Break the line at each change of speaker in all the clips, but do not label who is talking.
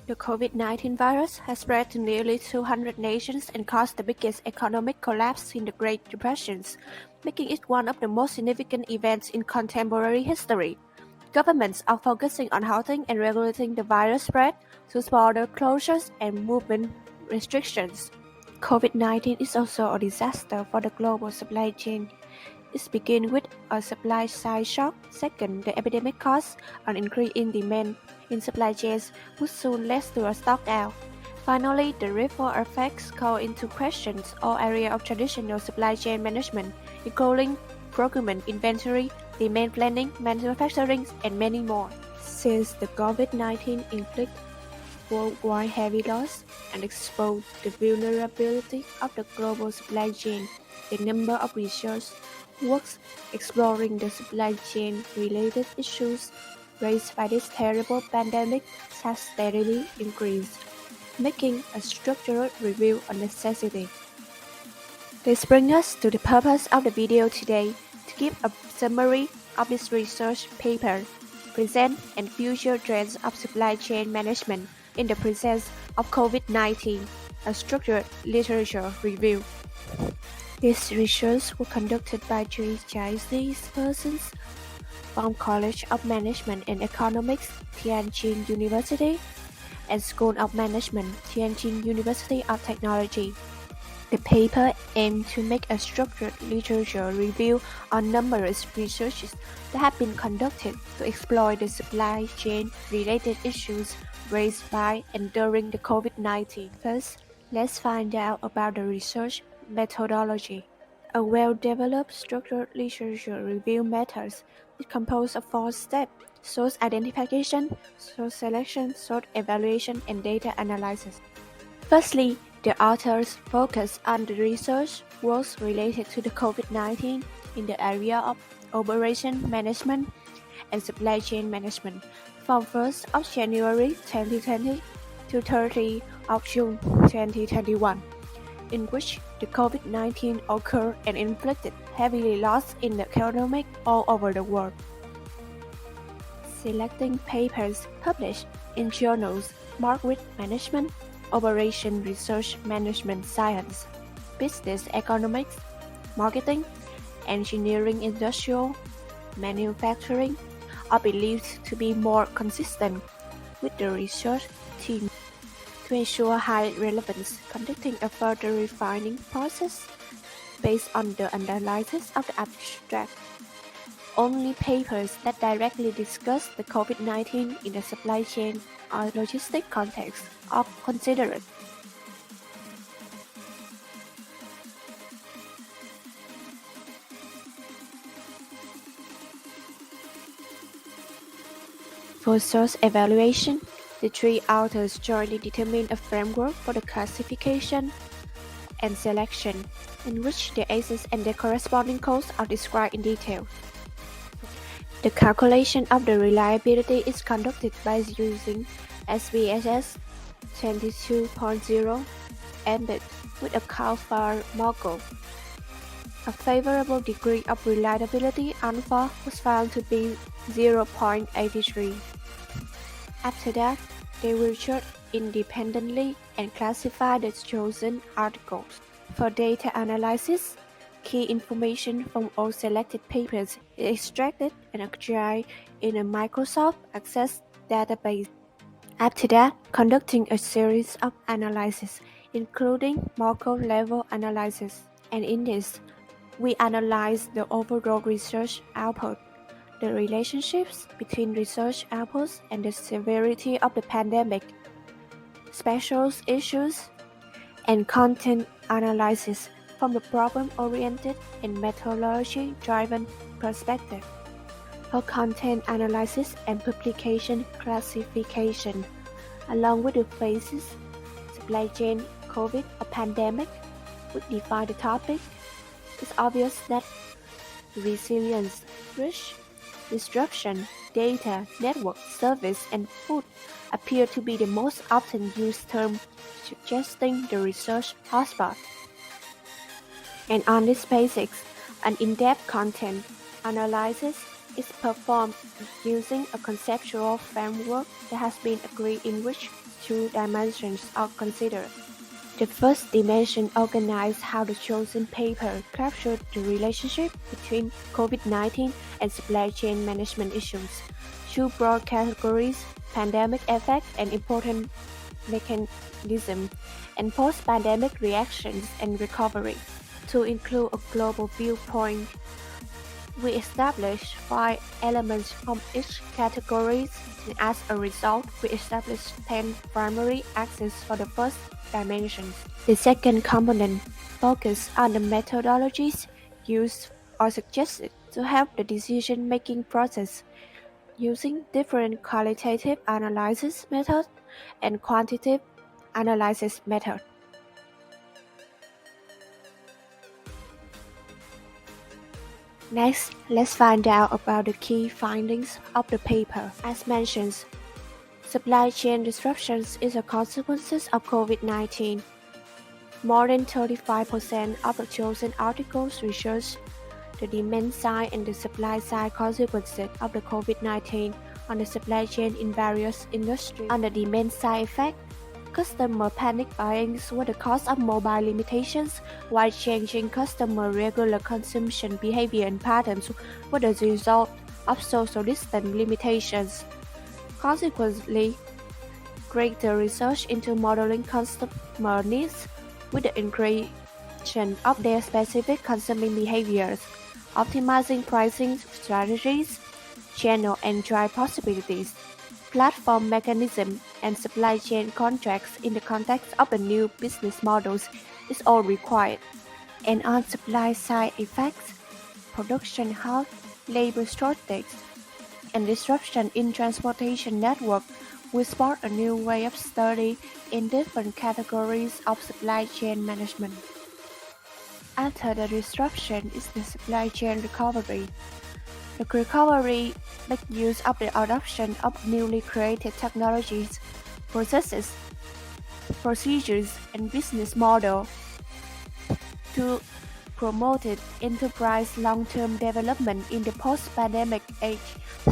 The COVID-19 virus has spread to nearly 200 nations and caused the biggest economic collapse in the Great Depressions, making it one of the most significant events in contemporary history. Governments are focusing on halting and regulating the virus spread through border closures and movement restrictions. COVID-19 is also a disaster for the global supply chain. It begins with a supply side shock. Second, the epidemic caused an increase in demand in supply chains, which soon led to a stockout. Finally, the ripple effects call into question all areas of traditional supply chain management, including procurement, inventory, demand planning, manufacturing, and many more. Since the COVID-19 inflicted worldwide heavy loss and exposed the vulnerability of the global supply chain, the number of research works exploring the supply chain-related issues raised by this terrible pandemic has steadily increased, making a structural review a necessity. This brings us to the purpose of the video today, to give a summary of this research paper, present and future trends of supply chain management in the presence of COVID-19, a structured literature review. This research was conducted by three Chinese persons from College of Management and Economics, Tianjin University, and School of Management, Tianjin University of Technology. The paper aimed to make a structured literature review on numerous researches that have been conducted to explore the supply chain-related issues raised by and during the COVID-19. First, let's find out about the research methodology. A well-developed structured literature review method is composed of 4 steps: source identification, source selection, source evaluation, and data analysis. Firstly, the authors focus on the research works related to the COVID-19 in the area of operation management and supply chain management from 1st of January 2020 to 30th of June 2021, in which the COVID-19 occurred and inflicted heavy loss in the economy all over the world. Selecting papers published in journals marked with management, operation research management science, business economics, marketing, engineering industrial, manufacturing are believed to be more consistent with the research team. To ensure high relevance, conducting a further refining process based on the analysis of the abstract. Only papers that directly discuss the COVID-19 in the supply chain or logistic context are considered. For source evaluation, the three authors jointly determined a framework for the classification and selection, in which the ACEs and their corresponding codes are described in detail. The calculation of the reliability is conducted by using SPSS 22.0 embedded with a CALFAR model. A favorable degree of reliability alpha was found to be 0.83. After that, they research independently and classify the chosen articles. For data analysis, key information from all selected papers is extracted and archived in a Microsoft Access database. After that, conducting a series of analyses, including macro-level analysis. And in this, we analyze the overall research output, the relationships between research outputs and the severity of the pandemic, special issues, and content analysis from a problem-oriented and methodology-driven perspective. For content analysis and publication classification, along with the phases, supply chain, COVID, or pandemic, would define the topic. It's obvious that resilience, risk, disruption, data, network, service, and food appear to be the most often used terms suggesting the research hotspot. And on this basis, an in-depth content analysis is performed using a conceptual framework that has been agreed in which two dimensions are considered. The first dimension organizes how the chosen paper captured the relationship between COVID-19 and supply chain management issues. Two broad categories, pandemic effect and important mechanism, and post-pandemic reactions and recovery. To include a global viewpoint, we established 5 elements from each category, and as a result, we established 10 primary axes for the first dimension. The second component focuses on the methodologies used or suggested to help the decision-making process using different qualitative analysis methods and quantitative analysis methods. Next, let's find out about the key findings of the paper. As mentioned, supply chain disruptions is a consequence of COVID-19. More than 35% of the chosen articles research the demand side and the supply side consequences of the COVID-19 on the supply chain in various industries. On the demand side effect, customer panic buying was the cause of mobile limitations, while changing customer regular consumption behavior and patterns was the result of social distance limitations. Consequently, greater research into modeling customer needs with the integration of their specific consuming behaviors, optimizing pricing strategies, channel and drive possibilities, platform mechanism, and supply chain contracts in the context of the new business models is all required. And on supply side effects, production halt, labor shortage, and disruption in transportation network will spark a new way of study in different categories of supply chain management. After the disruption is the supply chain recovery. The recovery makes use of the adoption of newly created technologies, processes, procedures, and business models to promote enterprise long-term development in the post-pandemic age.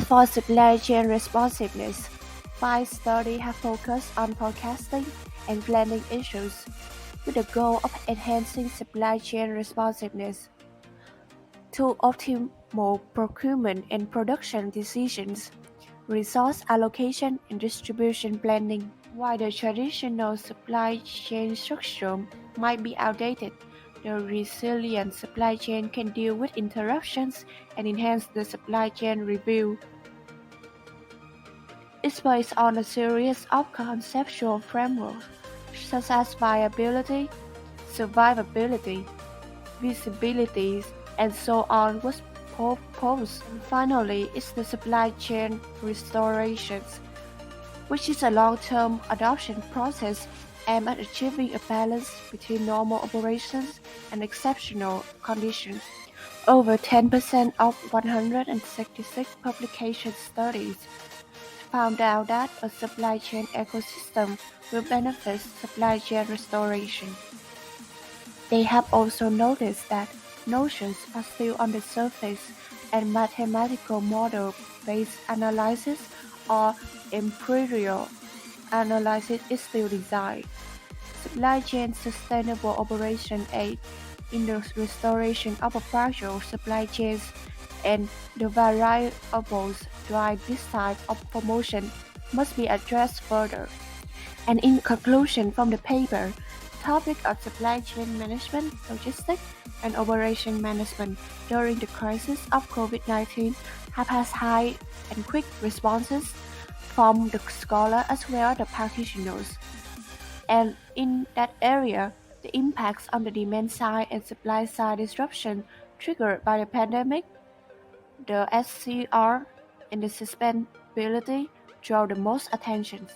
For supply chain responsiveness, 5 studies have focused on forecasting and planning issues, with the goal of enhancing supply chain responsiveness to optimal procurement and production decisions, resource allocation and distribution planning. While the traditional supply chain structure might be outdated, the resilient supply chain can deal with interruptions and enhance the supply chain review. It's based on a series of conceptual frameworks such as viability, survivability, visibility, and so on was proposed. And finally, is the supply chain restorations, which is a long-term adoption process aimed at achieving a balance between normal operations and exceptional conditions. Over 10% of 166 publication studies found out that a supply chain ecosystem will benefit supply chain restoration. They have also noticed that notions are still on the surface and mathematical model-based analysis or empirical analysis is still desired. Supply chain sustainable operation aid in the restoration of a fragile supply chains, and the variables drive this type of promotion must be addressed further. And in conclusion from the paper, the topic of supply chain management, logistics, and operation management during the crisis of COVID-19 have had high and quick responses from the scholar as well as the practitioners. And in that area, the impacts on the demand side and supply side disruption triggered by the pandemic, the SCR, and the sustainability draw the most attention.